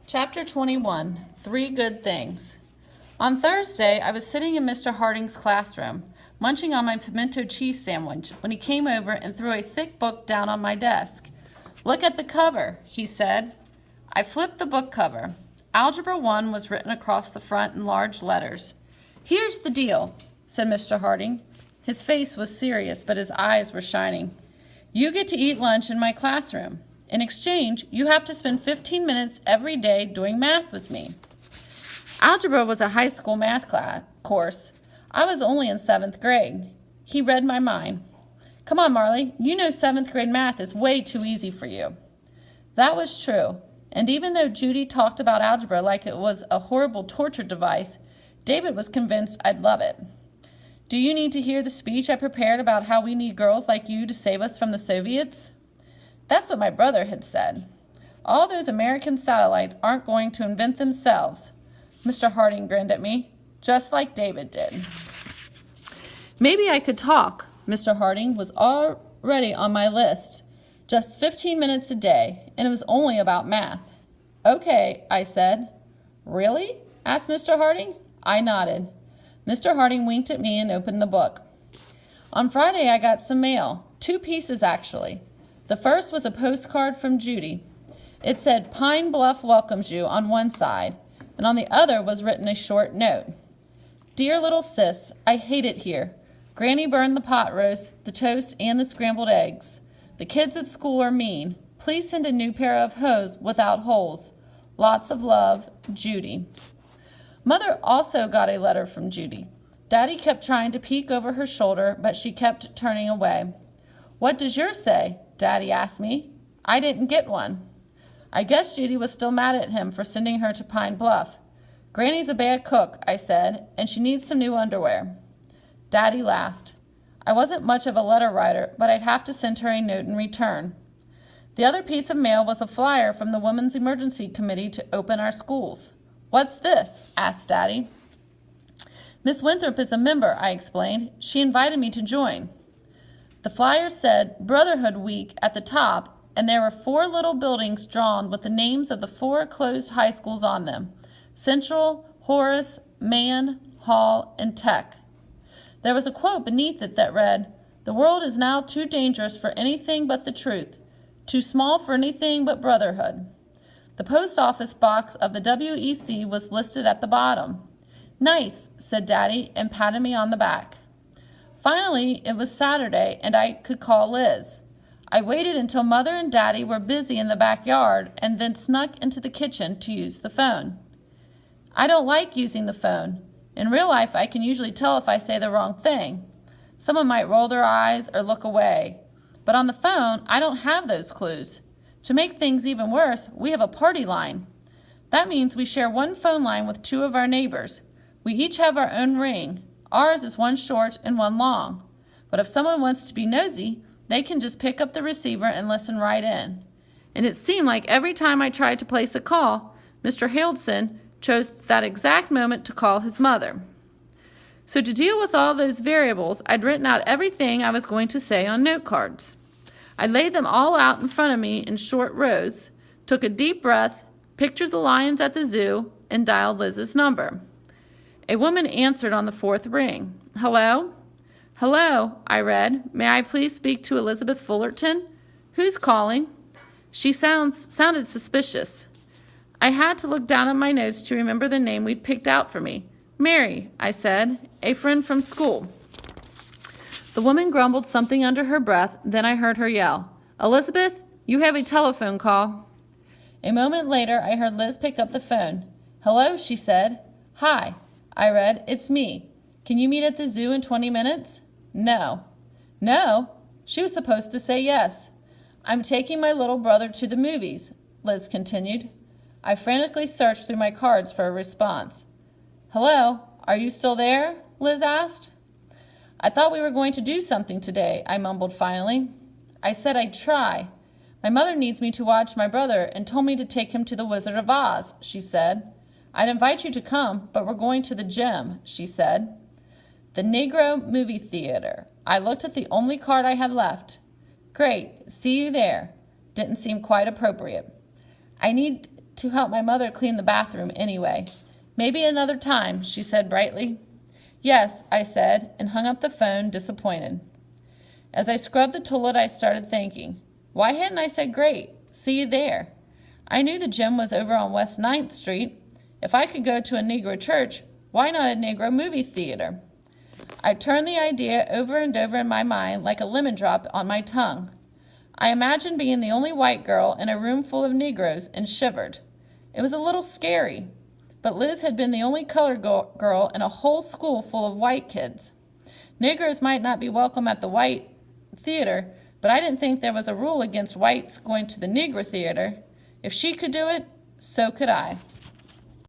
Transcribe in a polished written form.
Chapter 21, Three Good Things. On Thursday, I was sitting in Mr. Harding's classroom, munching on my pimento cheese sandwich, when he came over and threw a thick book down on my desk. "Look at the cover," he said. I flipped the book cover. Algebra 1 was written across the front in large letters. "Here's the deal," said Mr. Harding. His face was serious, but his eyes were shining. "You get to eat lunch in my classroom. In exchange, you have to spend 15 minutes every day doing math with me." Algebra was a high school math course. I was only in 7th grade. He read my mind. "Come on, Marley, you know 7th grade math is way too easy for you." That was true, and even though Judy talked about algebra like it was a horrible torture device, David was convinced I'd love it. "Do you need to hear the speech I prepared about how we need girls like you to save us from the Soviets?" That's what my brother had said. "All those American satellites aren't going to invent themselves." Mr. Harding grinned at me, just like David did. Maybe I could talk. Mr. Harding was already on my list. Just 15 minutes a day, and it was only about math. "Okay," I said. "Really?" asked Mr. Harding. I nodded. Mr. Harding winked at me and opened the book. On Friday, I got some mail. 2 pieces, actually. The first was a postcard from Judy. It said, "Pine Bluff welcomes you" on one side, and on the other was written a short note. "Dear little sis, I hate it here. Granny burned the pot roast, the toast, and the scrambled eggs. The kids at school are mean. Please send a new pair of hose without holes. Lots of love, Judy." Mother also got a letter from Judy. Daddy kept trying to peek over her shoulder, but she kept turning away. "What does yours say?" Daddy asked me. I didn't get one. I guess Judy was still mad at him for sending her to Pine Bluff. "Granny's a bad cook," I said, "and she needs some new underwear." Daddy laughed. I wasn't much of a letter writer, but I'd have to send her a note in return. The other piece of mail was a flyer from the Women's Emergency Committee to open our schools. "What's this?" asked Daddy. "Miss Winthrop is a member," I explained. "She invited me to join." The flyer said Brotherhood Week at the top, and there were 4 little buildings drawn with the names of the 4 closed high schools on them: Central, Horace, Mann, Hall, and Tech. There was a quote beneath it that read, "The world is now too dangerous for anything but the truth, too small for anything but brotherhood." The post office box of the WEC was listed at the bottom. "Nice," said Daddy, and patted me on the back. Finally, it was Saturday, and I could call Liz. I waited until Mother and Daddy were busy in the backyard and then snuck into the kitchen to use the phone. I don't like using the phone. In real life, I can usually tell if I say the wrong thing. Someone might roll their eyes or look away. But on the phone, I don't have those clues. To make things even worse, we have a party line. That means we share one phone line with 2 of our neighbors. We each have our own ring. Ours is one short and one long. But if someone wants to be nosy, they can just pick up the receiver and listen right in. And it seemed like every time I tried to place a call, Mr. Haldson chose that exact moment to call his mother. So to deal with all those variables, I'd written out everything I was going to say on note cards. I laid them all out in front of me in short rows, took a deep breath, pictured the lions at the zoo, and dialed Liz's number. A woman answered on the 4th ring. "Hello?" "Hello," I read. "May I please speak to Elizabeth Fullerton?" "Who's calling?" She sounded suspicious. I had to look down at my notes to remember the name we'd picked out for me. "Mary," I said, "a friend from school." The woman grumbled something under her breath, then I heard her yell, "Elizabeth, you have a telephone call." A moment later, I heard Liz pick up the phone. "Hello," she said. "Hi," I read, "it's me. Can you meet at the zoo in 20 minutes? "No." "No?" She was supposed to say yes. "I'm taking my little brother to the movies," Liz continued. I frantically searched through my cards for a response. "Hello, are you still there?" Liz asked. "I thought we were going to do something today," I mumbled finally. "I said I'd try. My mother needs me to watch my brother and told me to take him to the Wizard of Oz," she said. "I'd invite you to come, but we're going to the gym," she said. "The Negro Movie Theater." I looked at the only card I had left. "Great, see you there." Didn't seem quite appropriate. I need to help my mother clean the bathroom anyway. Maybe another time, she said brightly. Yes, I said, and hung up the phone, disappointed. As I scrubbed the toilet, I started thinking, why hadn't I said great? See you there. I knew the gym was over on West 9th Street. If I could go to a Negro church, why not a Negro movie theater? I turned the idea over and over in my mind like a lemon drop on my tongue. I imagined being the only white girl in a room full of Negroes and shivered. It was a little scary, but Liz had been the only colored girl in a whole school full of white kids. Negroes might not be welcome at the white theater, but I didn't think there was a rule against whites going to the Negro theater. If she could do it, so could I.